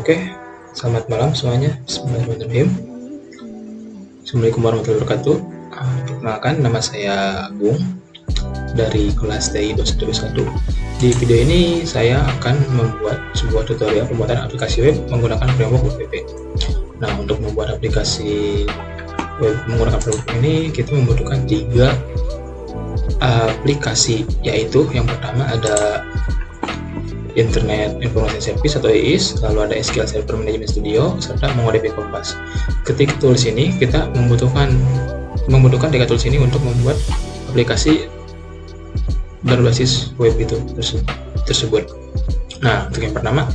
Oke, selamat malam semuanya. Bismillahirrahmanirrahim. Assalamualaikum warahmatullahi wabarakatuh. Perkenalkan, nama saya Agung dari kelas TI 2121. Di video ini saya akan membuat sebuah tutorial pembuatan aplikasi web menggunakan framework WPP. Nah, untuk membuat aplikasi web menggunakan framework ini kita membutuhkan 3 aplikasi, yaitu yang pertama ada Internet Information Service atau IIS, lalu ada SQL Server Management Studio, serta MongoDB Compass. Ketik tools ini kita membutuhkan 3 tools ini untuk membuat aplikasi berbasis web itu tersebut. Nah, untuk yang pertama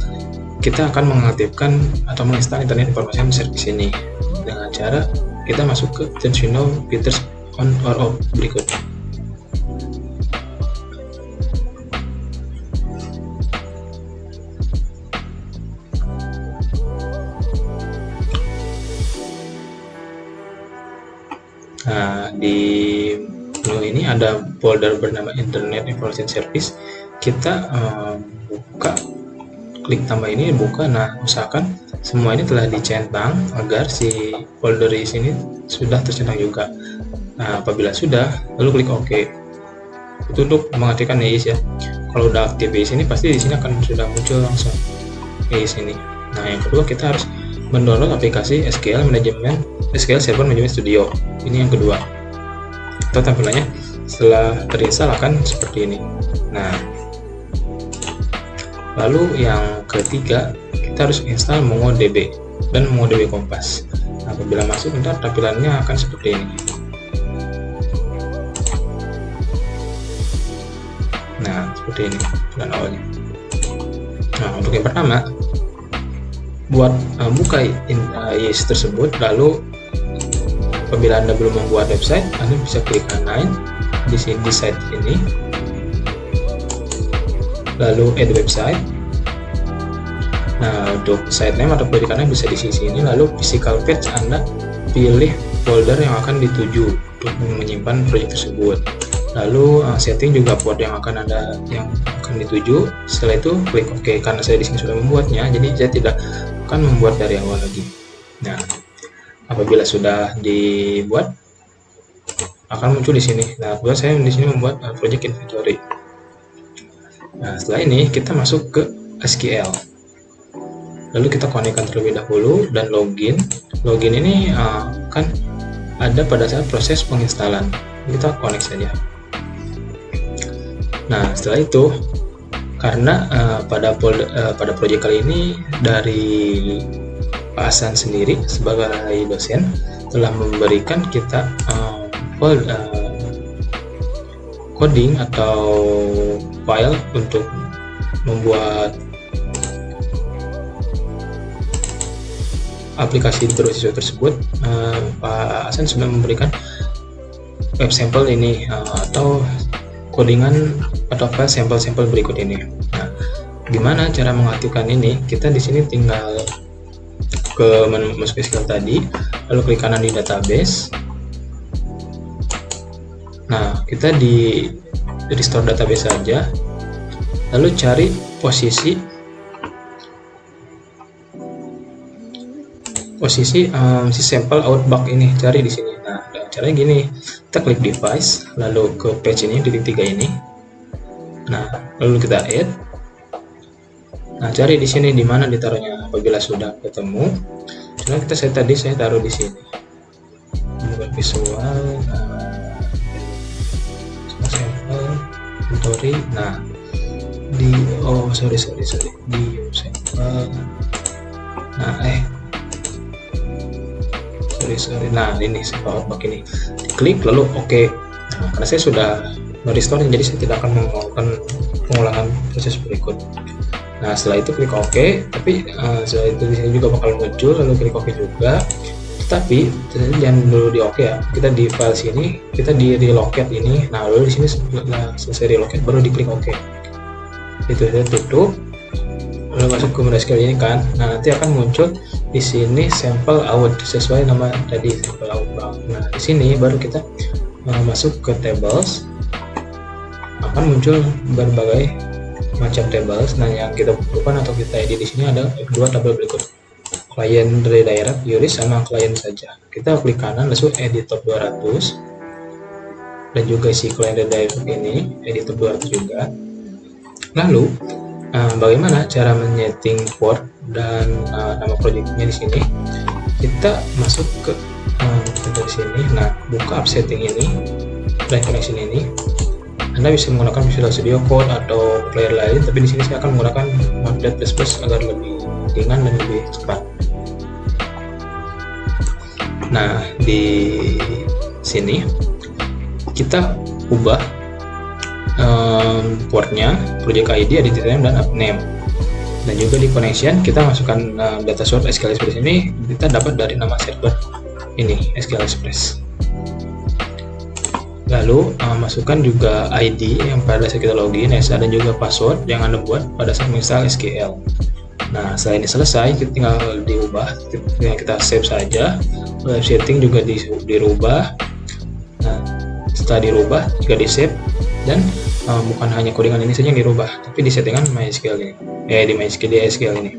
kita akan mengaktifkan atau menginstal Internet Information Service ini dengan cara kita masuk ke terminal features on or off berikut. Nah, di menu ini ada folder bernama Internet Information Service. Kita buka, klik tambah ini, buka. Nah, usahakan semua ini telah dicentang agar si folder di sini sudah tercentang juga. Nah, apabila sudah, lalu klik OK. Itu untuk mengaktifkan IIS ya. Kalau udah aktif IIS ini, pasti di sini akan sudah muncul langsung IIS ini. Nah, yang kedua kita harus mendownload aplikasi SQL Server Management Studio. Ini yang kedua. Atau tampilannya setelah terinstall akan seperti ini. Nah, lalu yang ketiga kita harus install MongoDB dan MongoDB Compass. Nah, apabila masuk, ntar tampilannya akan seperti ini. Nah, seperti ini tampilan awalnya. Nah, untuk yang pertama, buat buka IIS tersebut, lalu apabila Anda belum membuat website, Anda bisa klik Align di sini, di site ini, lalu Add Website. Nah, untuk site name atau predikannya bisa di sisi ini, lalu physical page Anda pilih folder yang akan dituju untuk menyimpan proyek tersebut. Lalu setting juga port yang akan dituju. Setelah itu klik OK. Karena saya di sini sudah membuatnya, jadi saya tidak akan membuat dari awal lagi. Nah, apabila sudah dibuat, akan muncul di sini. Nah, buat saya di sini membuat project inventory. Nah, setelah ini kita masuk ke SQL. Lalu kita konekkan terlebih dahulu dan login. Login ini akan ada pada saat proses penginstalan. Kita connect saja. Nah, setelah itu, karena pada proyek kali ini dari Pak Hasan sendiri sebagai dosen telah memberikan kita coding atau file untuk membuat aplikasi berbasis web tersebut. Pak Hasan sudah memberikan web sampel ini atau codingan atau file sampel-sampel berikut ini. Nah, gimana cara mengaktifkan ini? Kita di sini tinggal ke menu masuk SQL tadi, lalu klik kanan di database. Nah, kita di restore database saja, lalu cari posisi si sampel outbox ini, cari di sini. Nah, caranya gini, kita klik device, lalu ke page ini, titik 3 ini. Nah, lalu kita add. Nah, cari di sini di mana ditaruhnya. Apabila sudah ketemu, cuma saya taruh di sini. Membuat visual, sampel, inventory. Nah, di sorry di sampel. Nah, sorry. Nah, ini sampel outbox ini. Diklik lalu OK. Nah, karena saya sudah merestore, jadi saya tidak akan melakukan pengulangan proses berikut. Nah, setelah itu klik OK, tapi setelah itu di sini juga bakal muncul, lalu klik OK juga. Tetapi jangan dulu di OK ya. Kita di file sini, kita di relocate ini. Nah, lalu di sini selesai relocate baru diklik OK. Itu saya tutup. Lalu masuk ke menu SQL ini kan. Nah, nanti akan muncul di sini sampel out sesuai nama tadi, sampel out. Nah, di sini baru kita masuk ke tables. Akan muncul berbagai macam tables. Nah, yang kita butuhkan atau kita edit di sini ada dua tabel berikut, klien redirect, QRisk, sama klien saja. Kita klik kanan langsung edit top 200, dan juga si klien redirect ini edit top 200 juga. Lalu bagaimana cara menyeting port dan nama projectnya di sini? Kita masuk ke dari sini. Nah, buka app setting ini dan connection ini. Anda bisa menggunakan Visual Studio Code atau player lain, tapi di sini saya akan menggunakan Node.js agar lebih ringan dan lebih cepat. Nah, di sini kita ubah portnya, project ID, edit name, dan app name. Dan juga di connection kita masukkan data source SQL Express ini kita dapat dari nama server ini, SQL Express. Lalu masukkan juga ID yang pada saat kita login, dan juga password yang Anda buat pada saat menginstal SQL. Nah, setelah ini selesai, kita tinggal diubah, tinggal kita save saja. Web setting juga dirubah. Nah, setelah dirubah juga di save, dan bukan hanya codingan ini saja yang dirubah, tapi di settingan MySQL ini, di MySQL ini.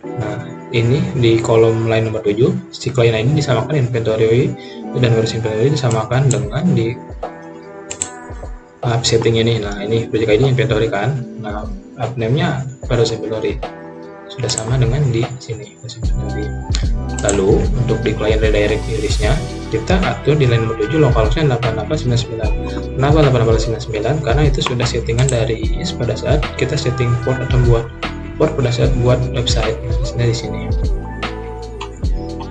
Nah, ini di kolom line nomor 7, si client ID disamakan inventory dan versi inventory disamakan dengan di app setting ini. Nah, ini project ID inventory kan. Nah, app name-nya versi inventory sudah sama dengan di sini versi inventory. Lalu untuk di client redirect QRisk-nya kita atur di line nomor 7 localhost-nya 8899. Kenapa 8899? Karena itu sudah settingan dari IIS pada saat kita setting port atau buat port pada saat buat website. Nah, di sini.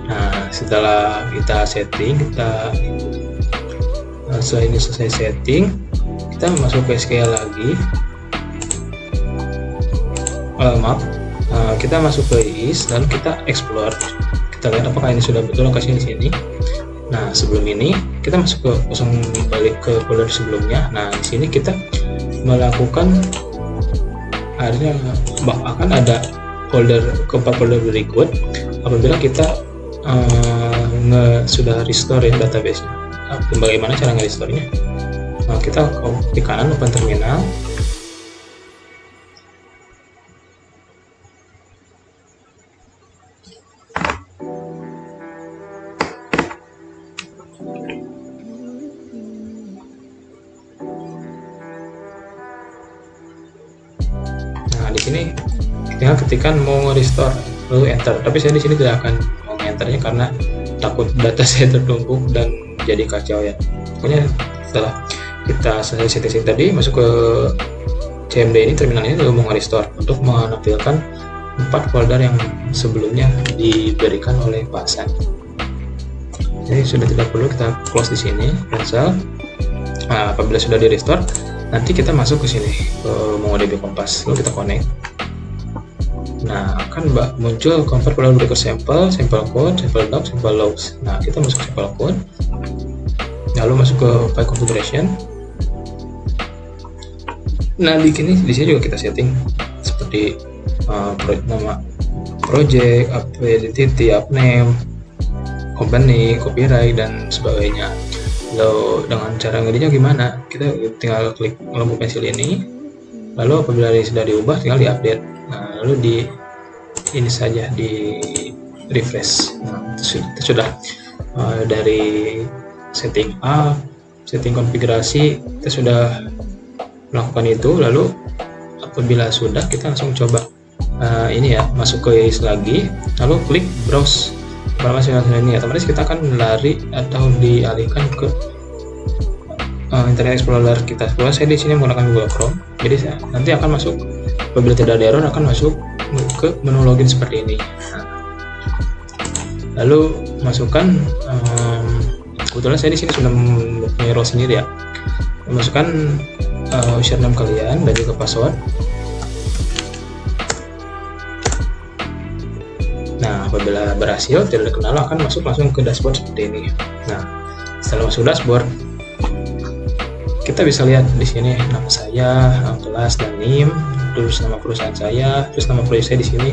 Nah, setelah kita setting, setelah ini selesai setting, kita masuk ke SQL lagi. Kita masuk ke IIS, lalu kita explore. Kita lihat apakah ini sudah betul lokasinya di sini. Nah, sebelum ini kita masuk ke balik ke folder sebelumnya. Nah, di sini kita melakukan akan ada keempat folder berikut apabila kita sudah restore ya database-nya. Bagaimana cara nge-restore-nya? Nah, kita klik kanan open terminal. Di sini tinggal ketikkan mau restore lalu enter, tapi saya di sini tidak akan mau enternya karena takut data saya tertumpuk dan jadi kacau ya. Pokoknya setelah kita selesai setting tadi, masuk ke CMD ini, terminal ini, lalu mau restore untuk menampilkan 4 folder yang sebelumnya diberikan oleh Pak San. Jadi sudah tidak perlu kita close di sini, cancel. Nah, apabila sudah di restore, nanti kita masuk ke sini ke MongoDB Kompas, lalu kita connect. Nah, akan muncul convert folder berikut sampel code, sample doc, sample logs. Nah, kita masuk ke sample code, lalu masuk ke file configuration. Nah, di sini juga kita setting seperti nama project, app identity, app name, company, copyright, dan sebagainya. Lalu dengan cara ngeditnya gimana? Kita tinggal klik lampu pensil ini, lalu apabila ini sudah diubah tinggal diupdate. Nah, lalu ini saja di refresh. Nah, itu sudah dari setting up, setting konfigurasi kita sudah melakukan itu. Lalu apabila sudah, kita langsung coba ini ya, masuk ke IIS lagi, lalu klik browse ini, otomatis kita akan lari atau dialihkan ke Internet Explorer kita. Saya di sini menggunakan Google Chrome, jadi nanti akan masuk, apabila tidak ada error akan masuk ke menu login seperti ini. Nah, lalu masukkan kebetulan saya di sini sudah mempunyai role sendiri ya, masukkan username kalian dan juga password. Nah, apabila berhasil tidak dikenal akan masuk langsung ke dashboard seperti ini. Nah, setelah masuk dashboard, kita bisa lihat di sini nama saya, kelas, dan NIM, terus nama perusahaan saya, terus nama proyek saya di sini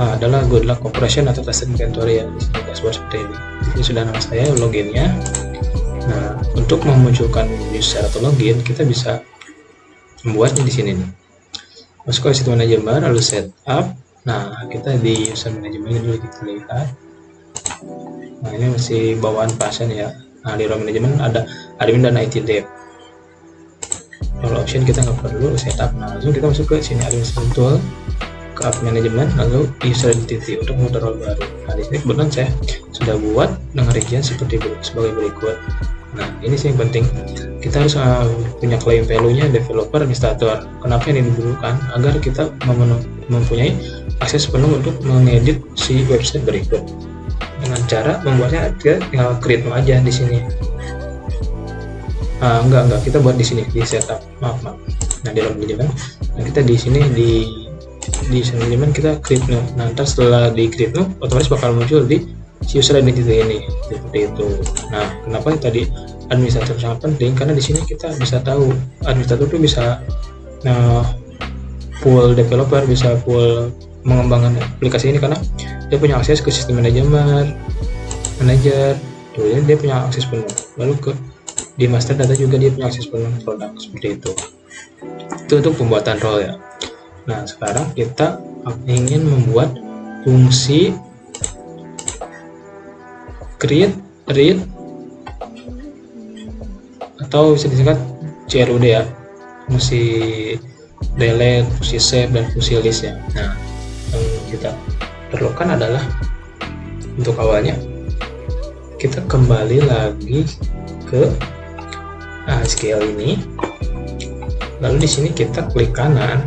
adalah Good Luck Corporation atau Trusted Inventory ya, di sini dashboard seperti ini. Di sini sudah nama saya, loginnya. Nah, untuk memunculkan user atau login, kita bisa membuatnya di sini nih. Masuk ke sistem manajemen, lalu setup. Nah, kita di user manajemen dulu kita lihat. Nah, ini masih bawaan pasien ya. Nah, di ruang manajemen ada admin dan IT dev. Kalau option kita nggak perlu setup. Nah, langsung kita masuk ke sini administration tool, ke app manajemen, lalu user identity untuk membuat role baru. Nah, di sini kebetulan saya sudah buat dengan region sebagai berikut. Nah, ini sih yang penting. Kita harus punya claim value-nya developer administrator. Kenapa ini diperlukan? Agar kita mempunyai akses penuh untuk mengedit si website berikut. Dengan cara membuatnya kita tinggal create aja di sini. Enggak, kita buat di sini di setup. Maaf. Nah, di dalam manajemen. Nah, kita di sini di manajemen kita create new. Nah, ntar setelah di create new, otomatis bakal muncul di user identity ini seperti itu. Nah, kenapa tadi administrator sangat penting? Karena di sini kita bisa tahu administrator itu bisa full developer, bisa full mengembangkan aplikasi ini karena dia punya akses ke sistem manajemen, manager, jadi dia punya akses penuh. Lalu di master data juga dia punya akses penuh produk seperti itu. Itu untuk pembuatan role ya. Nah, sekarang kita ingin membuat fungsi create, read, atau bisa disingkat CRUD ya, fungsi delete, fungsi save, dan fungsi list ya. Nah, yang kita perlukan adalah untuk awalnya kita kembali lagi ke SQL ini, lalu di sini kita klik kanan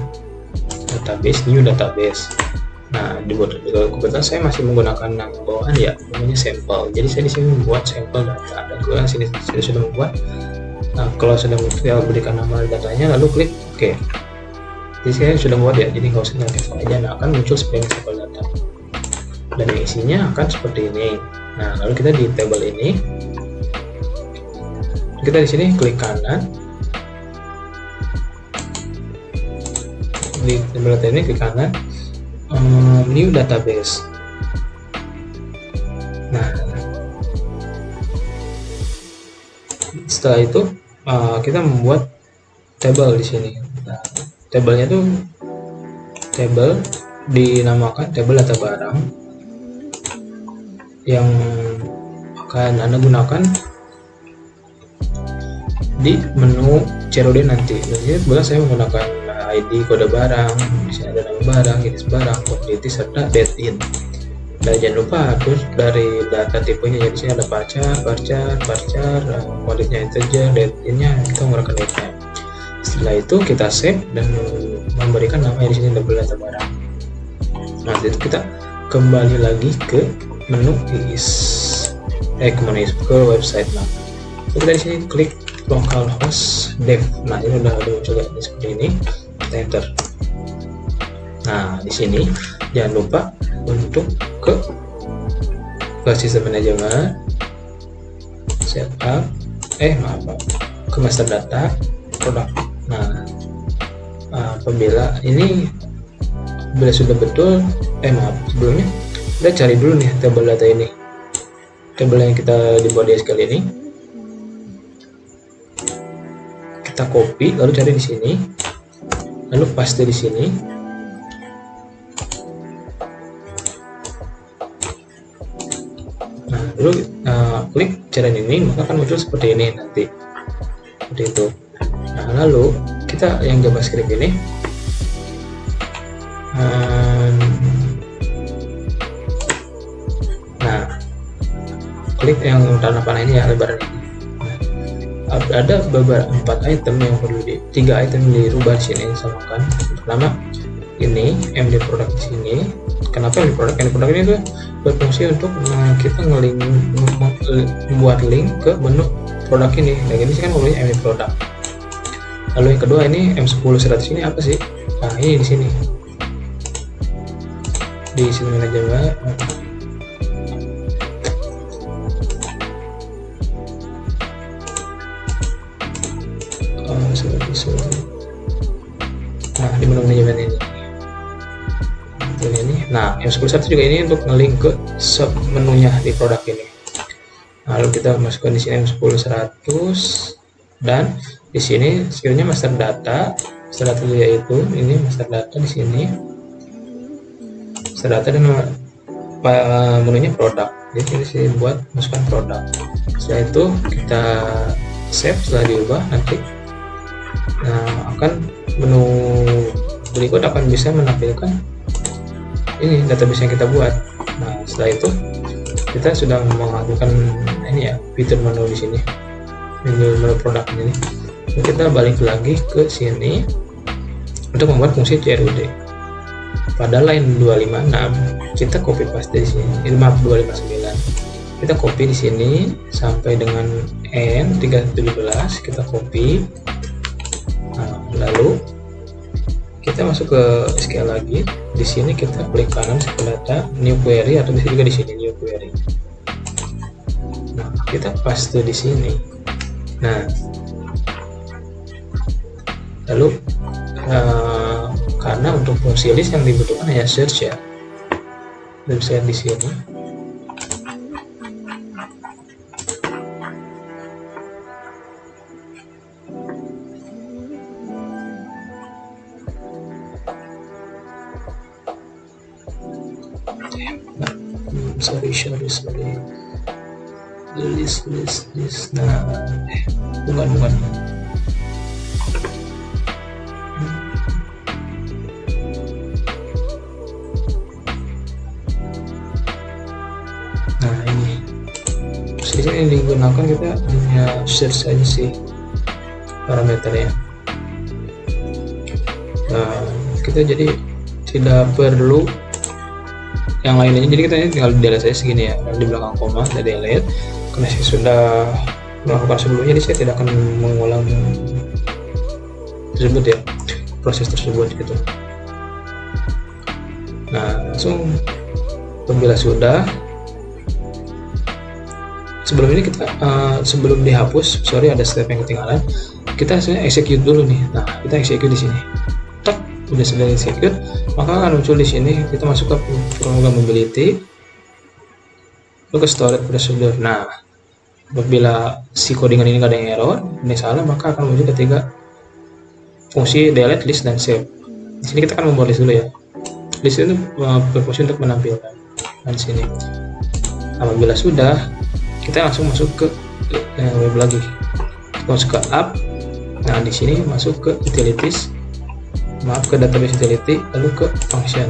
database, new database. Nah, kebetulan saya masih menggunakan nama bawahan ya, namanya sampel. Jadi saya di sini membuat sampel data dan kemudian sini saya sudah membuat. Nah, kalau sudah saya berikan nama datanya, lalu klik OK. Jadi saya sudah membuat ya, jadi nggak usah nyari aja. Nah, akan muncul sebagai sampel data dan isinya akan seperti ini. Nah, lalu kita di table ini, kita di sini klik kanan di table data ini, klik kanan. New database. Nah, setelah itu kita membuat table di sini. Nah, tabelnya itu table dinamakan table data barang yang akan Anda gunakan di menu CRUD nanti. Jadi kebetulan saya menggunakan ID kode barang, di sini ada nama barang, jenis barang, quantity, serta date in. Dan jangan lupa terus dari data tipenya, jadi sini ada varchar, quantity-nya integer, date in-nya kita menggunakan date-nya. Setelah itu kita save dan memberikan nama di sini double data barang. Nah, itu kita kembali lagi ke menu ke website. Nah, kita di sini klik localhost dev. Nah, ini udah muncul ya seperti ini. Kita enter. Nah, di sini jangan lupa untuk ke sistem manajemen, setup, ke master data, produk. Nah, apabila ini bila sudah betul, sebelumnya kita cari dulu nih tabel data ini, tabel yang kita dibuat di SQL ini, kita copy lalu cari di sini, lalu paste di sini. Nah, lalu klik cara ini, maka akan muncul seperti ini nanti, seperti itu. Nah, lalu kita yang JavaScript ini klik yang tanah panah ini ya, lebaran ini. Nah, ada beberapa 4 item yang perlu 3 item dirubah di sini samakan. Pertama ini MD product di sini. Kenapa MD product? MD product ini tuh berfungsi untuk kita membuat link ke menu produk ini. Nah, ini sih kan namanya MD product. Lalu yang kedua ini M10-100 ini apa sih? Nah, ini di sini. Di sini manajemen. Nah, di menu manajemen ini. Nah, yang 10.1 juga ini untuk ngelink ke menunya di produk ini. Lalu kita masukkan di sini M10.100 dan di sini skillnya master data, master data yaitu ini master data di sini, master data dan menunya produk. Jadi sini buat masukkan produk. Setelah itu kita save. Setelah diubah nanti akan menu berikut akan bisa menampilkan ini database yang kita buat. Nah, setelah itu kita sudah melakukan ini ya, fitur menu di sini, menu produk ini. Jadi kita balik lagi ke sini untuk membuat fungsi CRUD. Pada line 256 kita copy paste di sini. Ini maaf 259. Kita copy di sini sampai dengan N317 kita copy. Nah, lalu kita masuk ke SQL lagi. Di sini kita klik kanan SQL data, new query, atau bisa juga di sini new query. Nah, kita paste di sini. Nah, lalu karena untuk fungsi list yang dibutuhkan hanya search ya, kita bisa lihat di sini. Sorry list nah bukan nah ini sekarang yang digunakan kita hanya search saja sih parameternya. Nah, kita jadi tidak perlu yang lainnya, jadi kita ini tinggal delete saja segini ya, di belakang koma kita delete karena saya sudah melakukan sebelumnya, jadi saya tidak akan mengulang tersebut ya, proses tersebut gitu. Nah, langsung apabila sudah, sebelum ini kita sebelum dihapus, sorry ada step yang ketinggalan, kita sebenarnya execute dulu nih. Nah, kita execute di sini. Tak, udah sudah execute, maka akan muncul di sini. Kita masuk ke programmability, lalu ke storage procedure. Nah, apabila si codingan ini nggak ada yang error, ini salah, maka akan muncul ketiga fungsi delete, list, dan save. Di sini kita akan membuat list dulu ya. List itu berfungsi untuk menampilkan. Dan di sini, apabila sudah, kita langsung masuk ke web lagi. Masuk ke app. Nah, di sini masuk ke utilities, ke database utility, lalu ke function.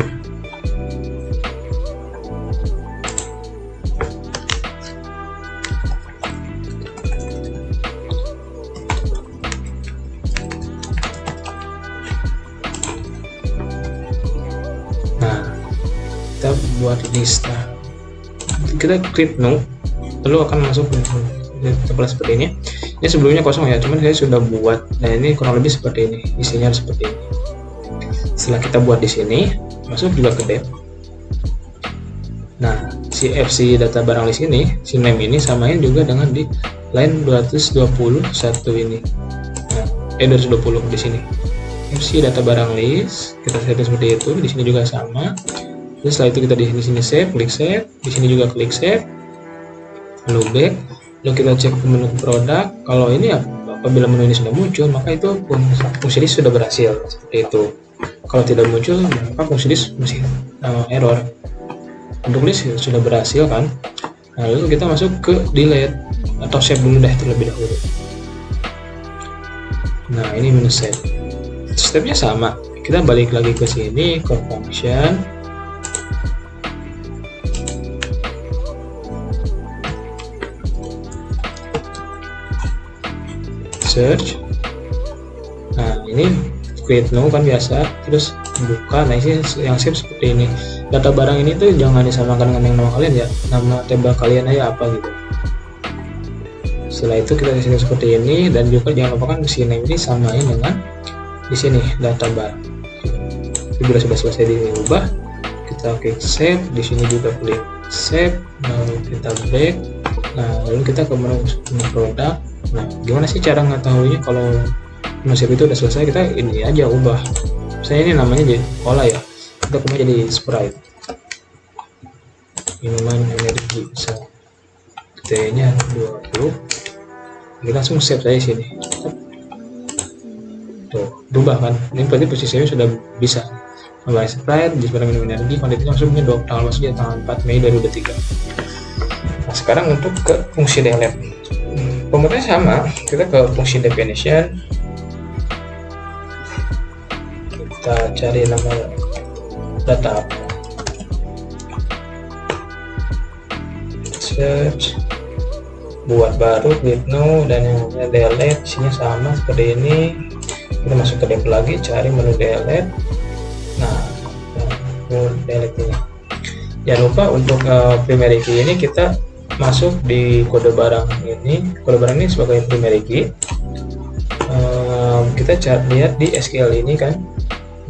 Nah, kita buat list. Kita klik no, lalu akan masuk ke tempat seperti ini. Ini sebelumnya kosong ya, cuman saya sudah buat. Nah, ini kurang lebih seperti ini, isinya seperti ini. Setelah kita buat di sini, masuk juga ke dev. Nah, si FC data barang list ini, si name ini samain juga dengan di line 221 ini. Nah, 220 di sini. FC data barang list, kita setting seperti itu. Di sini juga sama. Terus setelah itu kita di sini save, klik save. Di sini juga klik save. Lalu back. Lalu kita cek ke menu produk. Kalau ini apabila menu ini sudah muncul, maka itu fungsi list sudah berhasil. Seperti itu. Kalau tidak muncul, maka fungsi list masih error. Untuk list sudah berhasil kan. Nah, lalu kita masuk ke delete atau save dulu deh terlebih dahulu. Nah, ini menu save. Stepnya sama. Kita balik lagi ke sini ke function. Search. Nah, ini create new kan biasa, terus buka. Nah, ini yang save seperti ini. Data barang ini tuh jangan disamakan dengan yang nama kalian ya, nama table kalian aja apa gitu. Setelah itu kita isi seperti ini, dan juga jangan lupakan si name ini samain dengan di sini data barang. Bila sudah selesai diubah, kita klik save. Di sini juga klik save, lalu kita back. Nah, lalu kita ke menu produk. Nah, gimana sih cara mengetahuinya kalau menu save itu udah selesai? Kita ini aja ubah. Saya ini namanya jadi pola ya. Kita ubah jadi sprite. Minuman energi bisa T-nya 20. Kita langsung save saja sini. Tuh, berubah kan? Ini berarti posisinya sudah bisa membayar sprite, display minum energi, kuantitinya langsung menyedot. Tanggal masuknya tanggal 4 Mei 2023. Nah, sekarang untuk ke fungsi delete. Pemutusannya sama, kita ke fungsi definition. Kita cari nama data, search, buat baru, create new, dan yang namanya delete. Isinya sama seperti ini. Kita masuk ke dev lagi, cari menu delete. Nah, menu delete ini. Jangan lupa untuk primary key ini kita masuk di kode barang ini. Kode barang ini sebagai primary key. Kita lihat di SQL ini kan.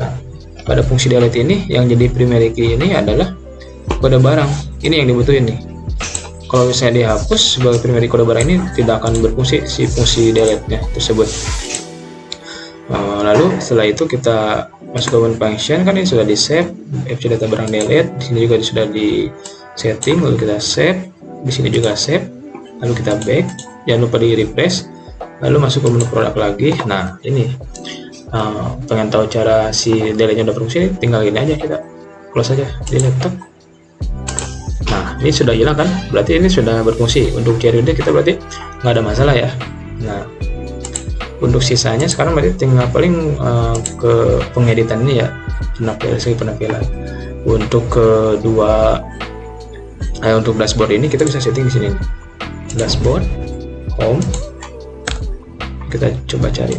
Nah, pada fungsi delete ini yang jadi primary key ini adalah kode barang. Ini yang dibutuhin nih. Kalau misalnya dihapus sebagai primary kode barang ini tidak akan berfungsi si fungsi delete-nya tersebut. Lalu setelah itu kita masuk ke one function, kan ini sudah di save, fc data barang delete, di sini juga sudah di setting, lalu kita save, di sini juga save, lalu kita back, jangan lupa di refresh, lalu masuk ke menu produk lagi. Nah ini pengen tahu cara si delete-nya udah berfungsi, tinggal ini aja, kita close aja di laptop. Nah ini sudah hilang kan, berarti ini sudah berfungsi. Untuk query kita berarti nggak ada masalah ya. Nah untuk sisanya sekarang berarti tinggal paling ke pengeditan ini ya, penampilan. Untuk kedua untuk dashboard ini kita bisa setting di sini, dashboard, home. Kita coba cari.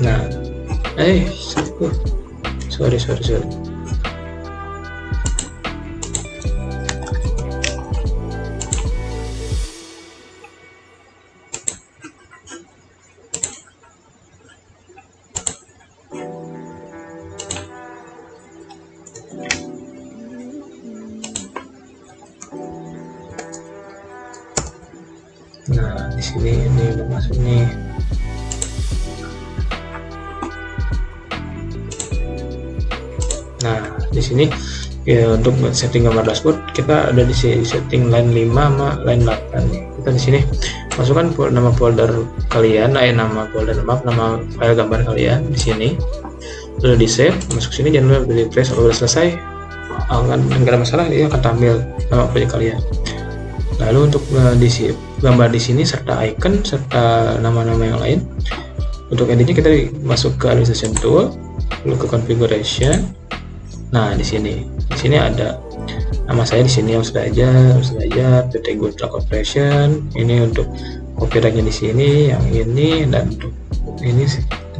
Nah, sorry. Nah, di sini ini udah masuk nih. Nah, di sini ya, untuk setting gambar dashboard kita ada di setting line 5 sama line 8. Kita di sini masukkan nama folder kalian, nama folder nama file gambar kalian di sini. Sudah di save, masuk sini, jangan lupa di refresh. Kalau sudah selesai, nggak ada masalah, dia akan tampil nama proyek kalian. Lalu untuk gambar di sini serta icon serta nama-nama yang lain. Untuk editnya kita masuk ke administration tool, lalu ke configuration. Nah, di sini ada nama saya di sini, harus belajar, PT Good Track Operation. Ini untuk copyrightnya di sini, yang ini, dan untuk ini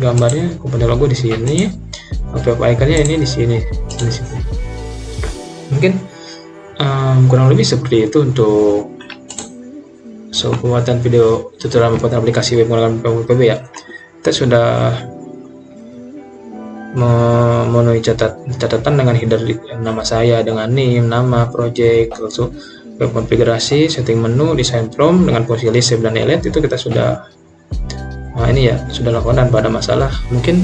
gambarnya komponen logo di sini, iconnya ini di sini. Mungkin kurang lebih seperti itu untuk pembuatan video tutorial membuat aplikasi web menggunakan PHP ya. Kita sudah memenuhi catatan dengan header nama saya, dengan name, nama, project, langsung web konfigurasi, setting menu, design prompt dengan fungsi list, save, dan delete. Itu kita sudah ini ya, sudah lakukan tanpa ada masalah. Mungkin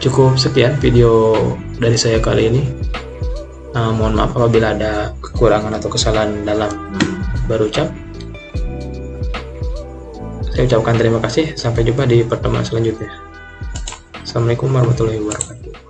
cukup sekian video dari saya kali ini. Mohon maaf apabila ada kekurangan atau kesalahan dalam berucap. Saya ucapkan terima kasih. Sampai jumpa di pertemuan selanjutnya. Assalamualaikum warahmatullahi wabarakatuh.